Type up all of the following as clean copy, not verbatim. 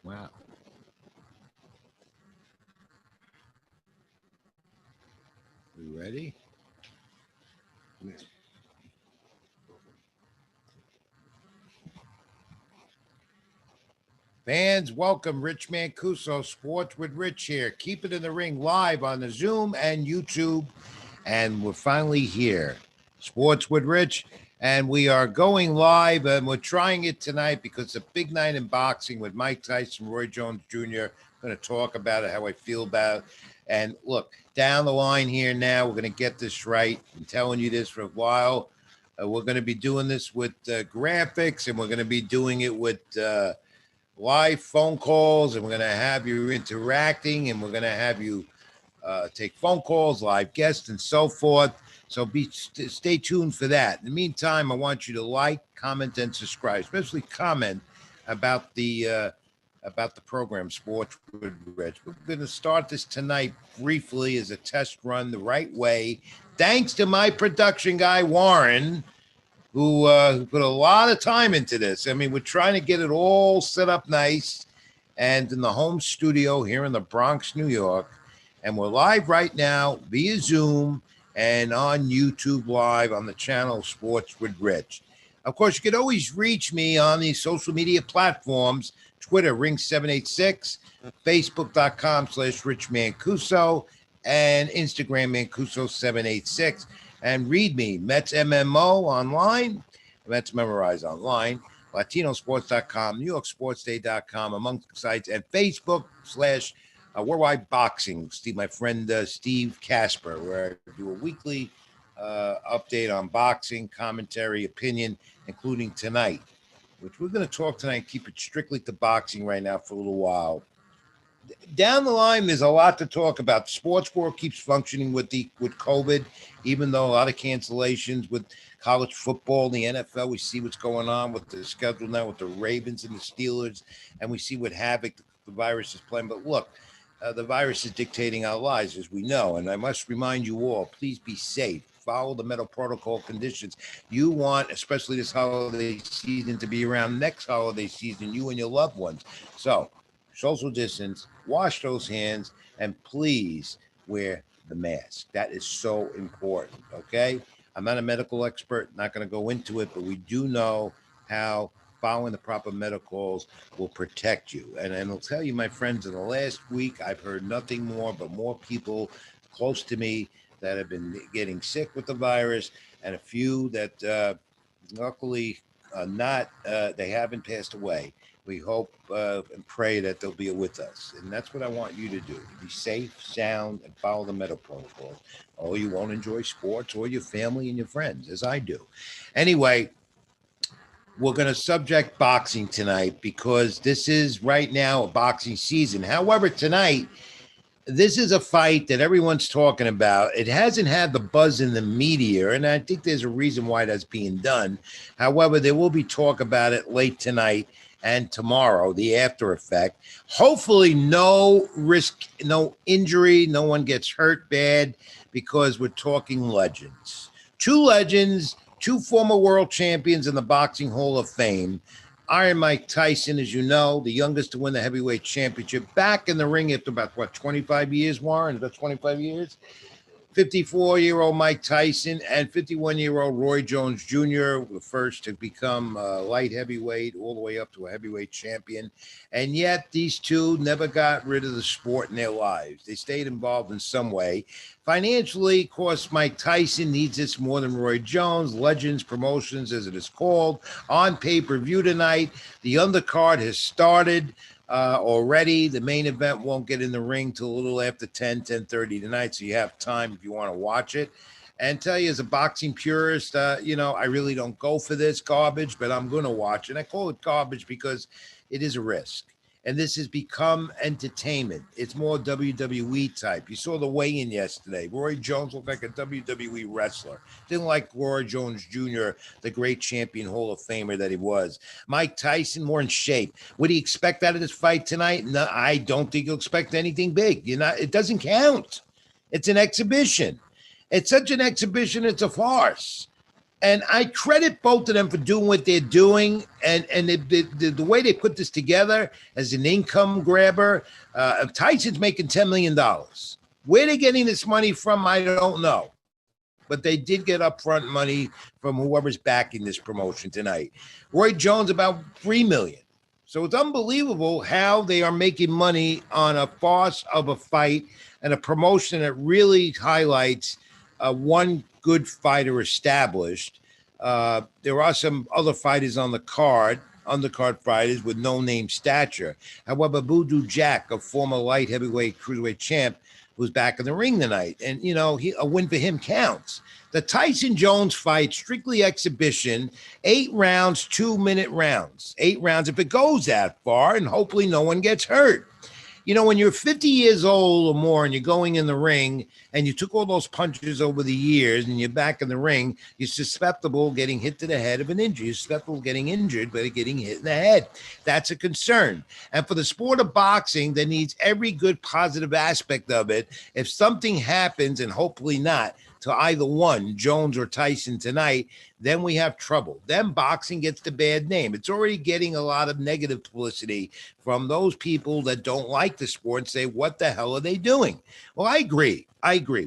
Wow. You ready? Fans, welcome Rich Mancuso, Sports with Rich here. Keep it in the ring live on the Zoom and YouTube. And we're finally here. Sports with Rich. And we are going live and we're trying it tonight because it's a big night in boxing with Mike Tyson, Roy Jones Jr. I'm going to talk about it, how I feel about it. And look, down the line here now, we're going to get this right. I'm telling you this for a while. We're going to be doing this with graphics, and we're going to be doing it with live phone calls, and we're going to have you interacting, and we're going to have you take phone calls, live guests, and so forth. So stay tuned for that. In the meantime, I want you to like, comment, and subscribe. Especially comment about the program Sports with Rich. We're going to start this tonight briefly as a test run the right way. Thanks to my production guy Warren, who put a lot of time into this. I mean, we're trying to get it all set up nice and in the home studio here in the Bronx, New York. And we're live right now via Zoom and on YouTube Live on the channel Sports with Rich. Of course, you can always reach me on these social media platforms, Twitter, Ring786, Facebook.com/Rich Mancuso, and Instagram, Mancuso786. And read me, Mets MMO online, Mets Memorize online, Latinosports.com, NewYorkSportsDay.com, among sites, and Facebook / Worldwide Boxing. My friend Steve Casper, where I do a weekly update on boxing, commentary, opinion, including tonight, which we're going to talk tonight, keep it strictly to boxing right now for a little while. Down the line, there's a lot to talk about. The sports world keeps functioning with COVID, even though a lot of cancellations with college football, the NFL. We see what's going on with the schedule now with the Ravens and the Steelers, and we see what havoc the virus is playing. But look, the virus is dictating our lives, as we know. And I must remind you all, please be safe. Follow the medical protocol conditions. You want, especially this holiday season, to be around next holiday season, you and your loved ones. So, social distance, wash those hands, and please wear the mask. That is so important, okay? I'm not a medical expert, not going to go into it, but we do know how following the proper medicals will protect you. And I'll tell you, my friends, in the last week, I've heard nothing more but more people close to me that have been getting sick with the virus, and a few that luckily they haven't passed away. We hope and pray that they'll be with us. And that's what I want you to do. Be safe, sound, and follow the medical protocols. Oh, you won't enjoy sports or your family and your friends, as I do. Anyway, we're going to subject boxing tonight because this is right now a boxing season. However, tonight, this is a fight that everyone's talking about. It hasn't had the buzz in the media, and I think there's a reason why that's being done. However, there will be talk about it late tonight and tomorrow, the after effect. Hopefully no risk, no injury, no one gets hurt bad, because we're talking legends. Two legends, two former world champions in the Boxing Hall of Fame. Iron Mike Tyson, as you know, the youngest to win the heavyweight championship, back in the ring after about, 25 years, Warren? About 25 years? 54-year-old Mike Tyson and 51-year-old Roy Jones Jr., the first to become light heavyweight all the way up to a heavyweight champion. And yet these two never got rid of the sport in their lives. They stayed involved in some way. Financially, of course, Mike Tyson needs this more than Roy Jones. Legends Promotions, as it is called, on pay-per-view tonight. The undercard has started. Already. The main event won't get in the ring till a little after 10:30 tonight, so you have time if you want to watch it. And tell you, as a boxing purist, I really don't go for this garbage, but I'm going to watch it. I call it garbage because it is a risk. And this has become entertainment. It's more WWE type. You saw the weigh-in yesterday. Roy Jones looked like a WWE wrestler. Didn't like Roy Jones Jr., the great champion Hall of Famer that he was. Mike Tyson, more in shape. What do you expect out of this fight tonight? No, I don't think you'll expect anything big. It doesn't count. It's an exhibition. It's such an exhibition, it's a farce. And I credit both of them for doing what they're doing, and the way they put this together as an income grabber. Tyson's making $10 million. Where they're getting this money from, I don't know. But they did get upfront money from whoever's backing this promotion tonight. Roy Jones about $3 million. So it's unbelievable how they are making money on a farce of a fight and a promotion that really highlights one good fighter established. There are some other fighters on the card, undercard fighters with no name stature. However, Voodoo Jack, a former light heavyweight cruiserweight champ, was back in the ring tonight. And, a win for him counts. The Tyson Jones fight, strictly exhibition, 8 rounds, 2-minute rounds. 8 rounds if it goes that far, and hopefully no one gets hurt. When you're 50 years old or more and you're going in the ring and you took all those punches over the years and you're back in the ring, you're susceptible getting hit to the head of an injury. You're susceptible getting injured by getting hit in the head. That's a concern. And for the sport of boxing, that needs every good positive aspect of it. If something happens, and hopefully not, to either one, Jones or Tyson tonight, then we have trouble. Then boxing gets the bad name. It's already getting a lot of negative publicity from those people that don't like the sport and say, what the hell are they doing? Well, I agree.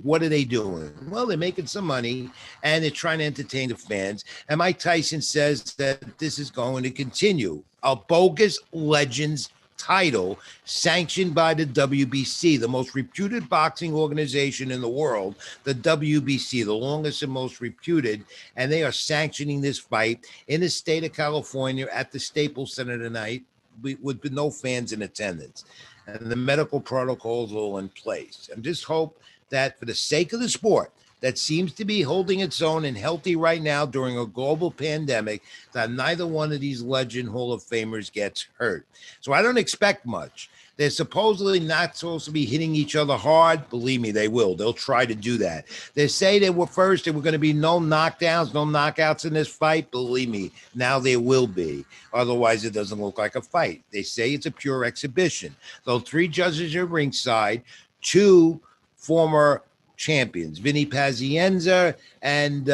What are they doing? Well, they're making some money and they're trying to entertain the fans. And Mike Tyson says that this is going to continue. A bogus Legends title sanctioned by the WBC, the most reputed boxing organization in the world, the WBC, the longest and most reputed, and they are sanctioning this fight in the state of California at the Staples Center tonight with no fans in attendance. And the medical protocols are all in place. And just hope that for the sake of the sport, that seems to be holding its own and healthy right now during a global pandemic, that neither one of these legend Hall of Famers gets hurt. So I don't expect much. They're supposedly not supposed to be hitting each other hard. Believe me, they will. They'll try to do that. They say there were going to be no knockdowns, no knockouts in this fight. Believe me, now there will be. Otherwise, it doesn't look like a fight. They say it's a pure exhibition. So 3 judges are ringside, 2 former champions, Vinny Pazienza and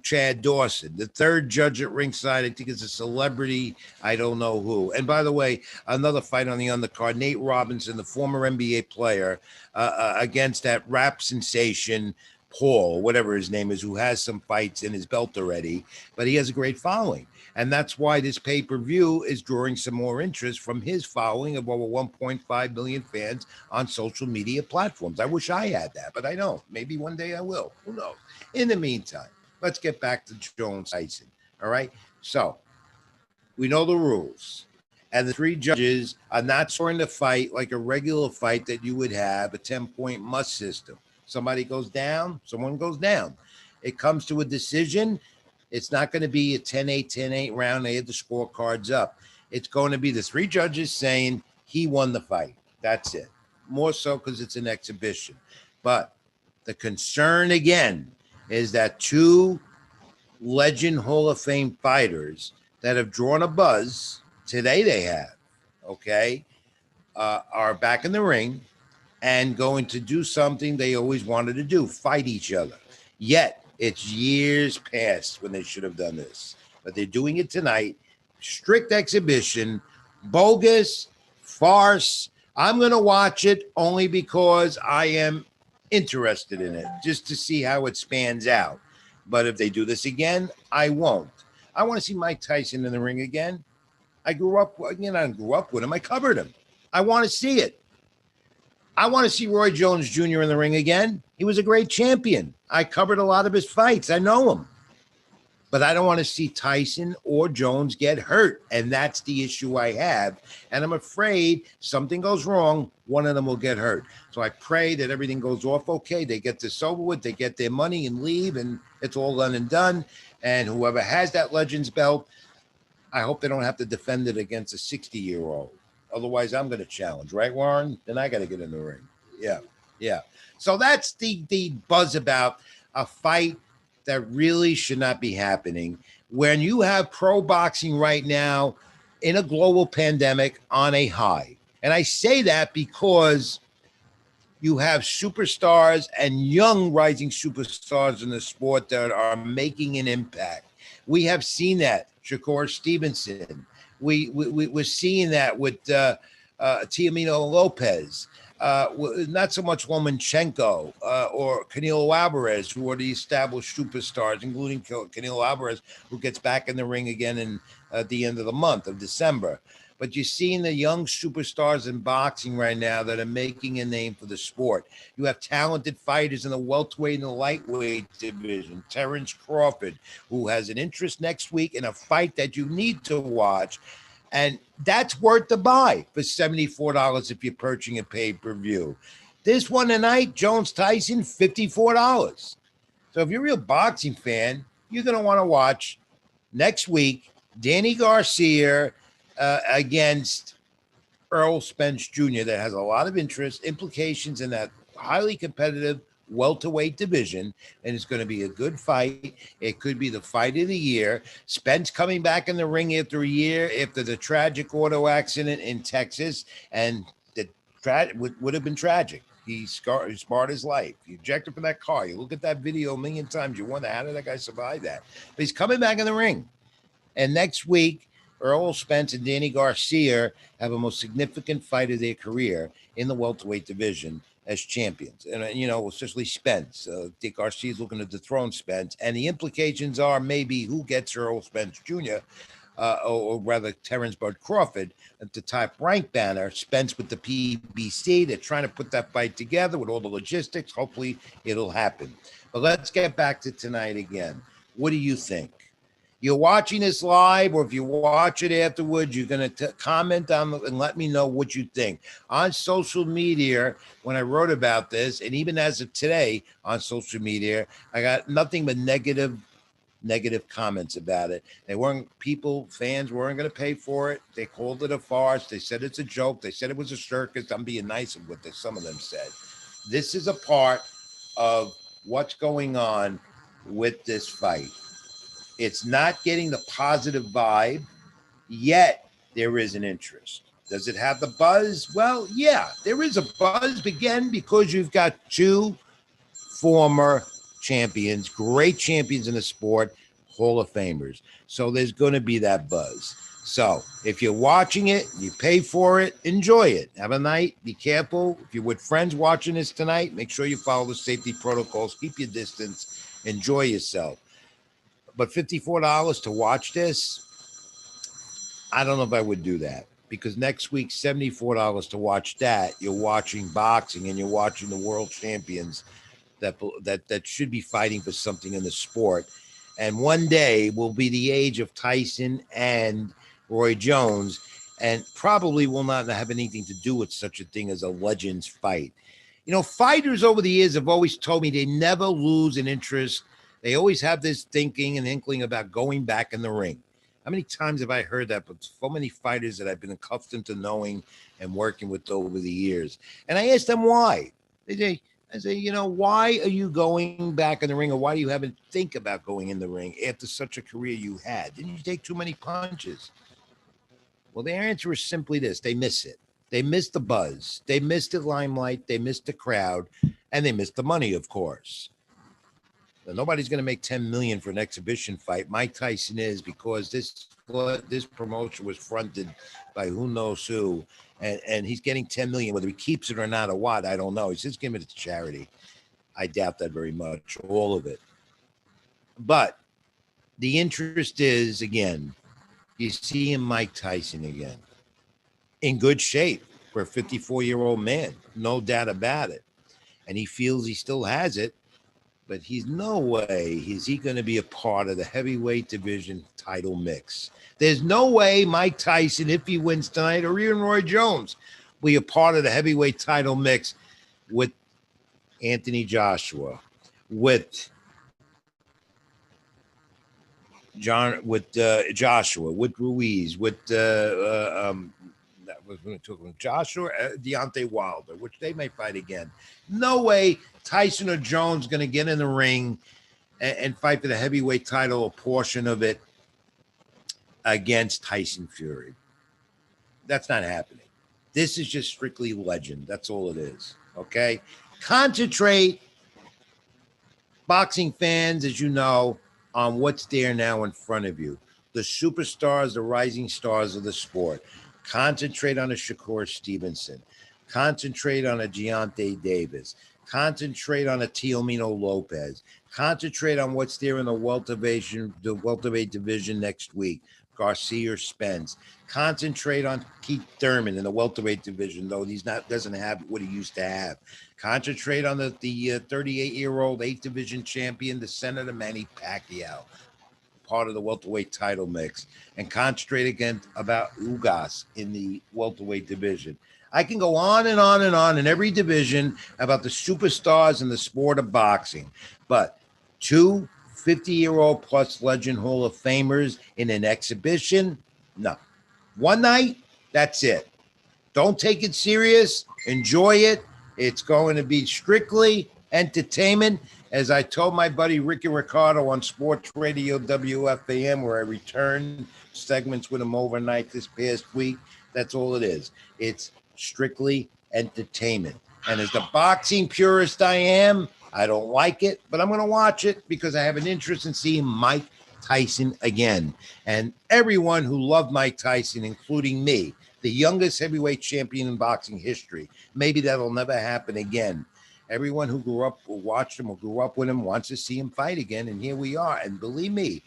Chad Dawson. The 3rd judge at ringside, I think, is a celebrity. I don't know who. And by the way, another fight on the undercard, Nate Robinson, the former NBA player, against that rap sensation, Paul, whatever his name is, who has some fights in his belt already, but he has a great following. And that's why this pay-per-view is drawing some more interest from his following of over 1.5 million fans on social media platforms. I wish I had that, but I don't. Maybe one day I will. Who knows? In the meantime, let's get back to Jones Tyson. All right. So we know the rules. And the 3 judges are not scoring the fight like a regular fight that you would have, a 10-point must system. Somebody goes down, someone goes down. It comes to a decision. It's not going to be a 10-8, 10-8 round. They had the scorecards up. It's going to be the 3 judges saying he won the fight. That's it. More so because it's an exhibition. But the concern, again, is that 2 legend Hall of Fame fighters that have drawn a buzz, today they have, okay, are back in the ring and going to do something they always wanted to do, fight each other. Yet, it's years past when they should have done this. But they're doing it tonight. Strict exhibition, bogus, farce. I'm going to watch it only because I am interested in it, just to see how it spans out. But if they do this again, I won't. I want to see Mike Tyson in the ring again. I grew up with him. I covered him. I want to see it. I want to see Roy Jones Jr. in the ring again. He was a great champion. I covered a lot of his fights. I know him. But I don't want to see Tyson or Jones get hurt. And that's the issue I have. And I'm afraid something goes wrong, one of them will get hurt. So I pray that everything goes off okay. They get this over with, they get their money and leave, and it's all done and done. And whoever has that Legends belt, I hope they don't have to defend it against a 60-year-old. Otherwise, I'm going to challenge, right, Warren? Then I got to get in the ring. Yeah. So that's the buzz about a fight that really should not be happening. When you have pro boxing right now in a global pandemic on a high. And I say that because You have superstars and young rising superstars in the sport that are making an impact. We have seen that. Shakur Stevenson. We're seeing that with Tiamino Lopez. Not so much Lomachenko or Canelo Alvarez, who are the established superstars, including Canelo Alvarez, who gets back in the ring again in at the end of the month of December. But you're seeing the young superstars in boxing right now that are making a name for the sport. You have talented fighters in the welterweight and the lightweight division. Terrence Crawford, who has an interest next week in a fight that you need to watch. And that's worth the buy for $74 if you're purchasing a pay-per-view. This one tonight, Jones Tyson, $54. So if you're a real boxing fan, you're going to want to watch next week Danny Garcia against Earl Spence Jr. That has a lot of interest, implications in that highly competitive welterweight division, and it's going to be a good fight. It could be the fight of the year. Spence coming back in the ring after a year after the tragic auto accident in Texas, and the would have been tragic. He scarred his life. He ejected from that car. You look at that video a million times. You wonder, how did that guy survive that? But he's coming back in the ring. And next week, Earl Spence and Danny Garcia have a most significant fight of their career in the welterweight division as champions. And, especially Spence. Dick Garcia is looking to dethrone Spence. And the implications are maybe who gets Earl Spence Jr., or rather Terrence Bud Crawford at the top rank banner. Spence with the PBC. They're trying to put that fight together with all the logistics. Hopefully it'll happen. But let's get back to tonight again. What do you think? You're watching this live, or if you watch it afterwards, you're going to comment on and let me know what you think. On social media, when I wrote about this, and even as of today on social media, I got nothing but negative comments about it. Fans weren't going to pay for it. They called it a farce. They said it's a joke. They said it was a circus. I'm being nice with what some of them said. This is a part of what's going on with this fight. It's not getting the positive vibe, yet there is an interest. Does it have the buzz? Well, yeah, there is a buzz, again, because you've got two former champions, great champions in the sport, Hall of Famers. So there's going to be that buzz. So if you're watching it, you pay for it, enjoy it. Have a night. Be careful. If you're with friends watching this tonight, make sure you follow the safety protocols. Keep your distance. Enjoy yourself. But $54 to watch this, I don't know if I would do that, because next week, $74 to watch that, you're watching boxing and you're watching the world champions that should be fighting for something in the sport. And one day will be the age of Tyson and Roy Jones, and probably will not have anything to do with such a thing as a legends fight. Fighters over the years have always told me they never lose an interest. They always have this thinking and inkling about going back in the ring. How many times have I heard that? But so many fighters that I've been accustomed to knowing and working with over the years. And I asked them why. I say, why are you going back in the ring, or why do you haven't think about going in the ring after such a career you had? Didn't you take too many punches? Well, their answer is simply this. They miss it. They miss the buzz. They miss the limelight. They miss the crowd. And they miss the money, of course. Now, nobody's going to make $10 million for an exhibition fight. Mike Tyson is, because this promotion was fronted by who knows who, and he's getting $10 million, whether he keeps it or not or what, I don't know. He's just giving it to charity. I doubt that very much, all of it. But the interest is, again, you see him, Mike Tyson again, in good shape for a 54-year-old man, no doubt about it. And he feels he still has it. But he's no way is he going to be a part of the heavyweight division title mix. There's no way Mike Tyson, if he wins tonight, or even Roy Jones, will be a part of the heavyweight title mix with Anthony Joshua, with Joshua, with Ruiz, with Joshua, Deontay Wilder, which they may fight again. No way Tyson or Jones going to get in the ring and fight for the heavyweight title, a portion of it, against Tyson Fury. That's not happening. This is just strictly legend. That's all it is. Okay? Concentrate, boxing fans, as you know, on what's there now in front of you. The superstars, the rising stars of the sport. Concentrate on a Shakur Stevenson. Concentrate on a Giante Davis. Concentrate on a Teomino Lopez. Concentrate on what's there in the welterweight division next week. Garcia or Spence. Concentrate on Keith Thurman in the welterweight division, though he's not doesn't have what he used to have. Concentrate on the 38-year-old 8th division champion, the Senator Manny Pacquiao, part of the welterweight title mix, and concentrate again about Ugas in the welterweight division. I can go on and on and on in every division about the superstars in the sport of boxing, but two 50-year-old plus legend Hall of Famers in an exhibition? No. One night, that's it. Don't take it serious. Enjoy it. It's going to be strictly entertainment. As I told my buddy Ricky Ricardo on Sports Radio WFAM, where I returned segments with him overnight this past week, that's all it is. It's strictly entertainment. And as the boxing purist I am, I don't like it, but I'm going to watch it because I have an interest in seeing Mike Tyson again. And everyone who loved Mike Tyson, including me, the youngest heavyweight champion in boxing history. Maybe that'll never happen again. Everyone who grew up or watched him or grew up with him wants to see him fight again. And here we are. And believe me,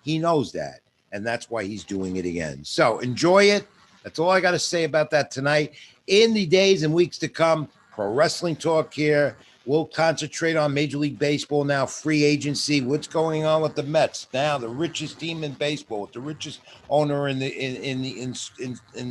he knows that. And that's why he's doing it again. So enjoy it. That's all I got to say about that tonight. In the days and weeks to come, pro wrestling talk here. We'll concentrate on Major League Baseball now, free agency. What's going on with the Mets now? The richest team in baseball, with the richest owner in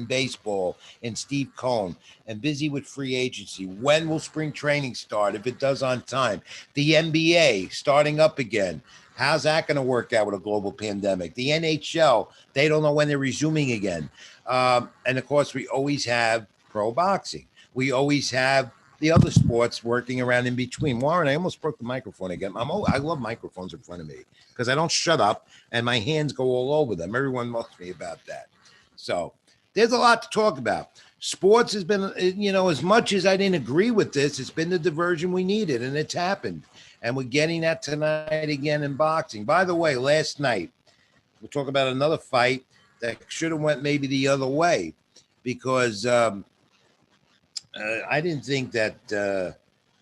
baseball, in Steve Cohen, and busy with free agency. When will spring training start? If it does on time, the NBA starting up again. How's that going to work out with a global pandemic? The NHL, they don't know when they're resuming again. And of course, we always have pro boxing. We always have the other sports working around in between. Warren, I almost broke the microphone again. I love microphones in front of me because I don't shut up and my hands go all over them. Everyone knows me about that. So there's a lot to talk about. Sports has been, as much as I didn't agree with this, it's been the diversion we needed, and it's happened. And we're getting that tonight again in boxing. By the way, last night, we'll talk about another fight that should have went maybe the other way because I didn't think that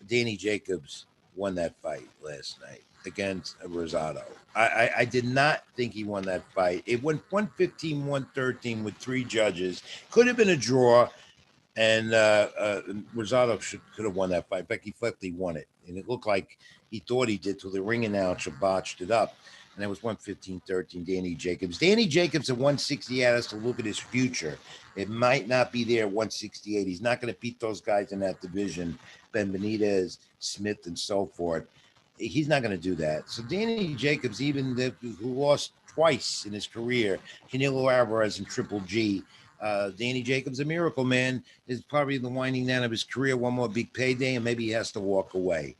Danny Jacobs won that fight last night against Rosado. I did not think he won that fight. It went 115, 113 with three judges. Could have been a draw, and Rosado could have won that fight. Becky Fleckley won it, and it looked like he thought he did till the ring announcer botched it up. And it was 115-13, Danny Jacobs. Danny Jacobs at 168 has to look at his future. It might not be there at 168. He's not going to beat those guys in that division, Ben Benitez, Smith, and so forth. He's not going to do that. So Danny Jacobs, even who lost twice in his career, Canelo Alvarez and Triple G, Danny Jacobs, a miracle man, is probably the winding down of his career. One more big payday, and maybe he has to walk away.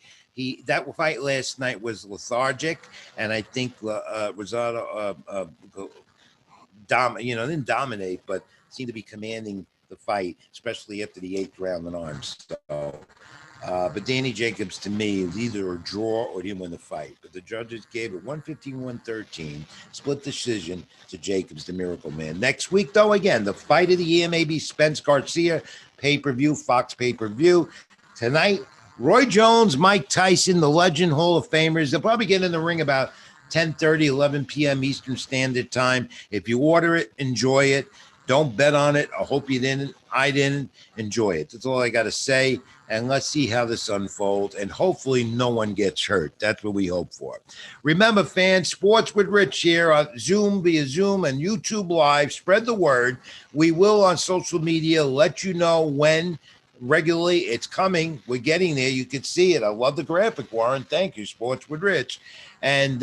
That fight last night was lethargic, and I think Rosado didn't dominate, but seemed to be commanding the fight, especially after the 8th round in arms. So, but Danny Jacobs, to me, is either a draw or he win the fight. But the judges gave it 115-113, split decision to Jacobs, the miracle man. Next week, though, again, the fight of the year, maybe Spence Garcia, pay-per-view, Fox pay-per-view. Tonight, Roy Jones, Mike Tyson, the Legend Hall of Famers. They'll probably get in the ring about 10:30, 11 p.m. Eastern Standard Time. If you order it, enjoy it. Don't bet on it. I hope you didn't. I didn't. Enjoy it. That's all I got to say. And let's see how this unfolds. And hopefully no one gets hurt. That's what we hope for. Remember, fans, Sports with Rich here on Zoom, via Zoom and YouTube Live. Spread the word. We will on social media let you know when regularly. It's coming. We're getting there. You can see it. I love the graphic, Warren. Thank you. Sports with Rich. And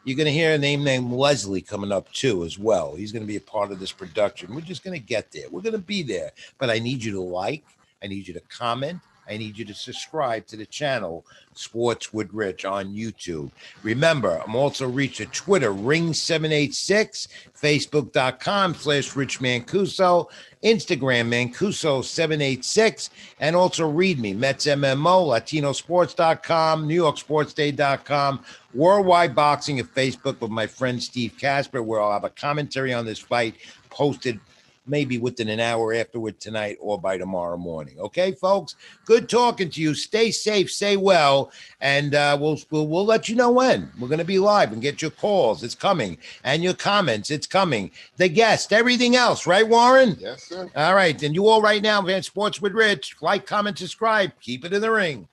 you're going to hear a name named Leslie coming up too as well. He's going to be a part of this production. We're just going to get there. We're going to be there. But I need you to like. I need you to comment. I need you to subscribe to the channel Sports with Rich on YouTube. Remember, I'm also reached at Twitter, Ring786, Facebook.com/Rich Mancuso, Instagram, Mancuso786, and also read me, Mets MMO, Latinosports.com, NewYorkSportsDay.com, Worldwide Boxing at Facebook with my friend Steve Casper, where I'll have a commentary on this fight posted maybe within an hour afterward tonight or by tomorrow morning. Okay, folks? Good talking to you. Stay safe, stay well, and we'll let you know when. We're going to be live and get your calls. It's coming. And your comments. It's coming. The guest, everything else. Right, Warren? Yes, sir. All right. And you all right now, man, Sports with Rich. Like, comment, subscribe. Keep it in the ring.